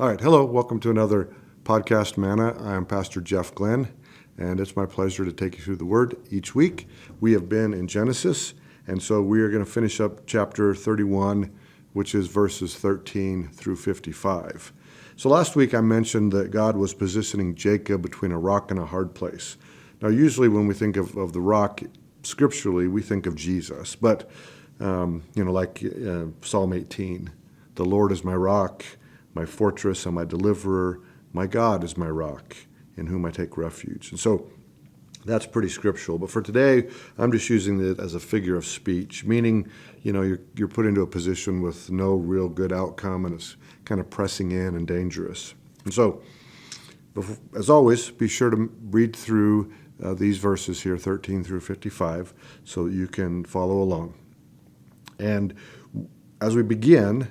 All right, hello, welcome to another podcast, Manna. I'm Pastor Jeff Glenn, and it's my pleasure to take you through the Word each week. We have been in Genesis, and so we are going to finish up chapter 31, which is verses 13 through 55. So last week I mentioned that God was positioning Jacob between a rock and a hard place. Now, usually when we think of the rock scripturally, we think of Jesus, but like Psalm 18, the Lord is my rock, my fortress and my deliverer, my God is my rock, in whom I take refuge. And so that's pretty scriptural. But for today, I'm just using it as a figure of speech, meaning, you're put into a position with no real good outcome, and it's kind of pressing in and dangerous. And so, as always, be sure to read through these verses here, 13 through 55, so that you can follow along. And as we begin,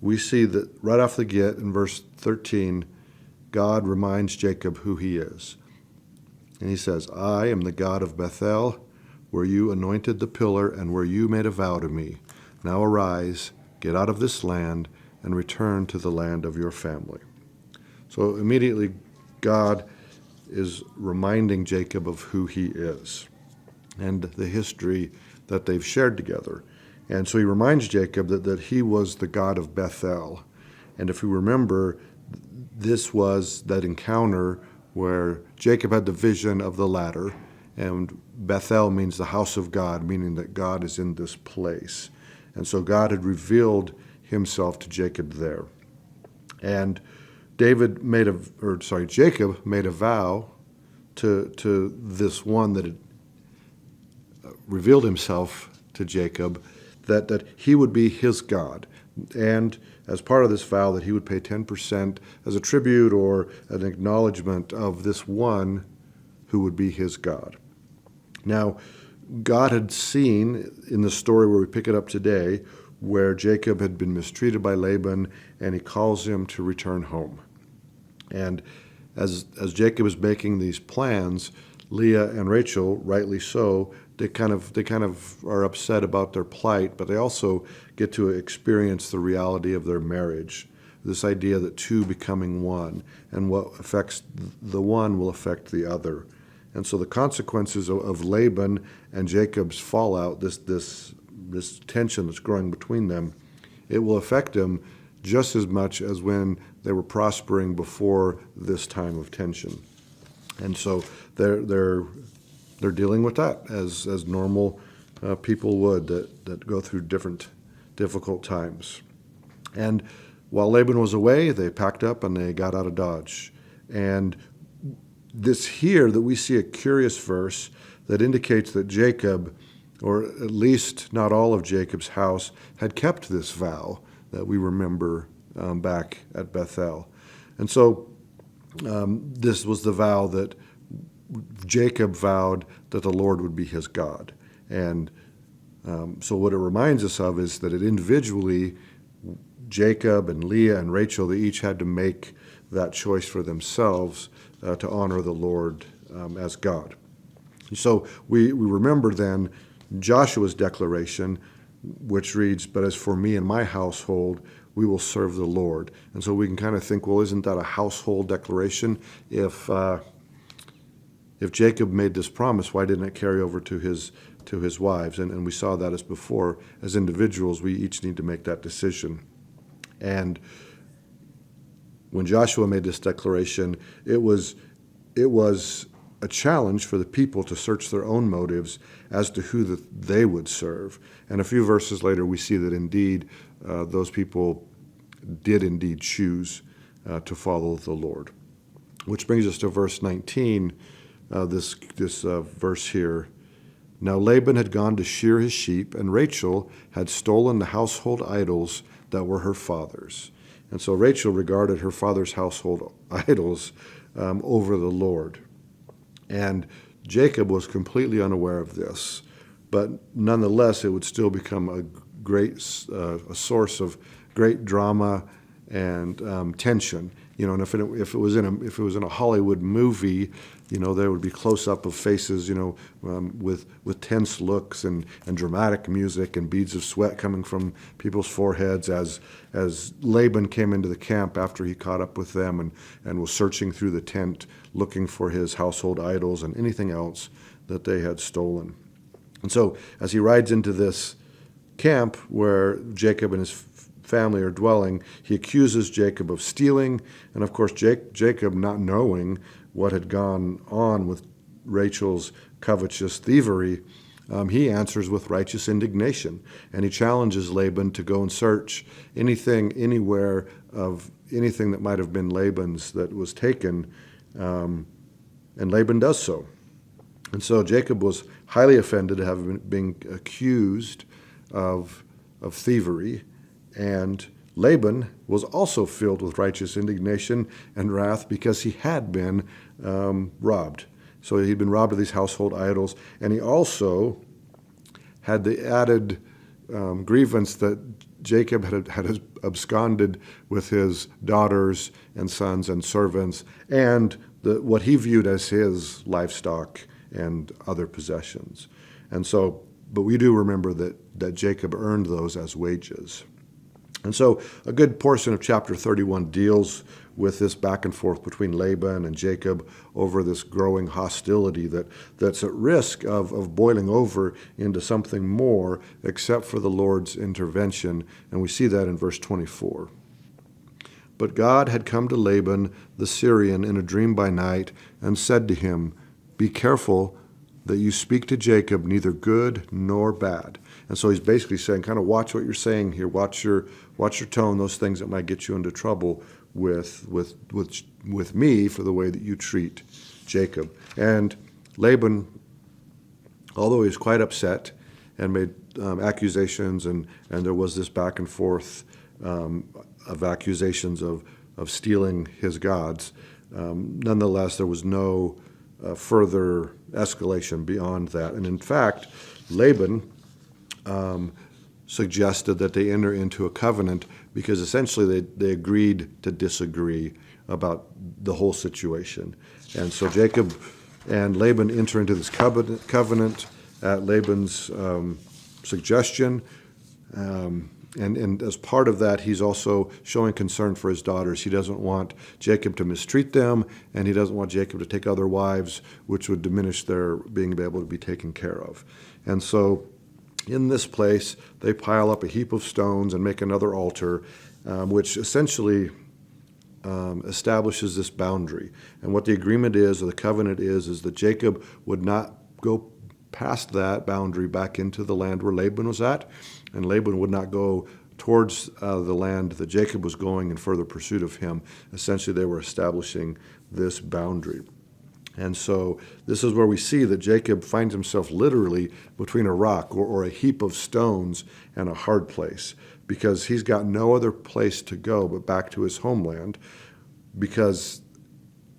we see that right off the get in verse 13, God reminds Jacob who he is. And he says, I am the God of Bethel, where you anointed the pillar and where you made a vow to me. Now arise, get out of this land, and return to the land of your family. So immediately, God is reminding Jacob of who he is and the history that they've shared together. And so he reminds Jacob that he was the God of Bethel. And if you remember, this was that encounter where Jacob had the vision of the ladder, and Bethel means the house of God, meaning that God is in this place. And so God had revealed himself to Jacob there. And Jacob made a vow to this one that had revealed himself to Jacob, that he would be his God. And as part of this vow, that he would pay 10% as a tribute or an acknowledgement of this one who would be his God. Now, God had seen in the story where we pick it up today, where Jacob had been mistreated by Laban, and he calls him to return home. And as Jacob is making these plans, Leah and Rachel, rightly so, they kind of are upset about their plight, but they also get to experience the reality of their marriage, this idea that two becoming one, and what affects the one will affect the other. And so the consequences of Laban and Jacob's fallout, this tension that's growing between them, it will affect them just as much as when they were prospering before this time of tension. And so they're dealing with that as normal people would that go through difficult times. And while Laban was away, they packed up and they got out of Dodge. And this here that we see a curious verse that indicates that Jacob, or at least not all of Jacob's house, had kept this vow that we remember back at Bethel. And so this was the vow that Jacob vowed that the Lord would be his God. And so what it reminds us of is that individually, Jacob and Leah and Rachel, they each had to make that choice for themselves to honor the Lord as God. So we remember then Joshua's declaration, which reads, but as for me and my household, we will serve the Lord. And so we can kind of think, well, isn't that a household declaration? If Jacob made this promise, why didn't it carry over to his wives? And we saw that as before. As individuals, we each need to make that decision. And when Joshua made this declaration, it was a challenge for the people to search their own motives as to who they would serve. And a few verses later, we see that indeed those people did indeed choose to follow the Lord. Which brings us to verse 19, this verse here. Now Laban had gone to shear his sheep, and Rachel had stolen the household idols that were her father's. And so Rachel regarded her father's household idols over the Lord. And Jacob was completely unaware of this, but nonetheless, it would still become a source of great drama and tension. And if it was in a Hollywood movie, there would be close up of faces, with tense looks and dramatic music and beads of sweat coming from people's foreheads as Laban came into the camp after he caught up with them and was searching through the tent looking for his household idols and anything else that they had stolen. And so as he rides into this camp where Jacob and his family are dwelling, he accuses Jacob of stealing. And of course, Jacob, not knowing what had gone on with Rachel's covetous thievery, he answers with righteous indignation. And he challenges Laban to go and search anywhere of anything that might have been Laban's that was taken. And Laban does so. And so Jacob was highly offended to have been accused of thievery. And Laban was also filled with righteous indignation and wrath because he had been robbed. So he'd been robbed of these household idols. And he also had the added grievance that Jacob had absconded with his daughters and sons and servants and what he viewed as his livestock and other possessions. And so, but we do remember that Jacob earned those as wages. And so a good portion of chapter 31 deals with this back and forth between Laban and Jacob over this growing hostility that's at risk of boiling over into something more except for the Lord's intervention. And we see that in verse 24. But God had come to Laban the Syrian in a dream by night and said to him, "Be careful that you speak to Jacob neither good nor bad." And so he's basically saying, kind of watch what you're saying here, watch your tone, those things that might get you into trouble with me for the way that you treat Jacob. And Laban, although he was quite upset and made accusations, and there was this back and forth of accusations of stealing his gods, nonetheless there was no further escalation beyond that. And in fact, Laban suggested that they enter into a covenant because essentially they agreed to disagree about the whole situation. And so Jacob and Laban enter into this covenant at Laban's suggestion. And as part of that, he's also showing concern for his daughters. He doesn't want Jacob to mistreat them, and he doesn't want Jacob to take other wives, which would diminish their being able to be taken care of. And so in this place, they pile up a heap of stones and make another altar, which essentially establishes this boundary. And what the agreement is, or the covenant is that Jacob would not go past that boundary back into the land where Laban was at, and Laban would not go towards the land that Jacob was going in further pursuit of him. Essentially, they were establishing this boundary. And so this is where we see that Jacob finds himself literally between a rock or a heap of stones and a hard place, because he's got no other place to go but back to his homeland, because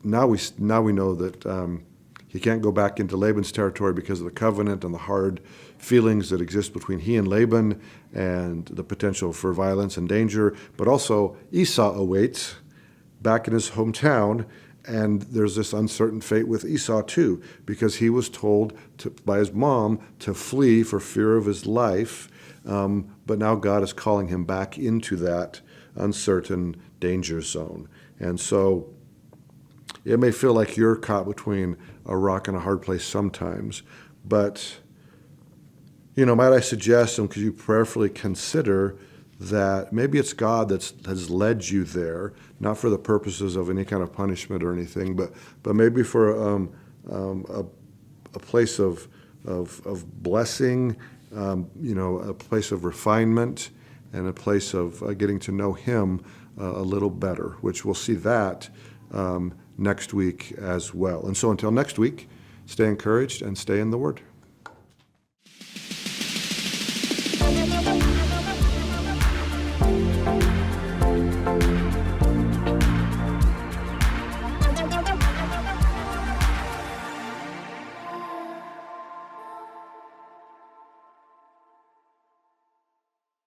now we know that he can't go back into Laban's territory because of the covenant and the hard feelings that exist between he and Laban and the potential for violence and danger. But also Esau awaits back in his hometown, and there's this uncertain fate with Esau too, because he was told by his mom to flee for fear of his life. But now God is calling him back into that uncertain danger zone. And so it may feel like you're caught between a rock and a hard place sometimes, but, might I suggest, and could you prayerfully consider that maybe it's God that has led you there, not for the purposes of any kind of punishment or anything, but maybe for a place of blessing, a place of refinement, and a place of getting to know Him a little better, which we'll see that next week as well. And so until next week, stay encouraged and stay in the Word.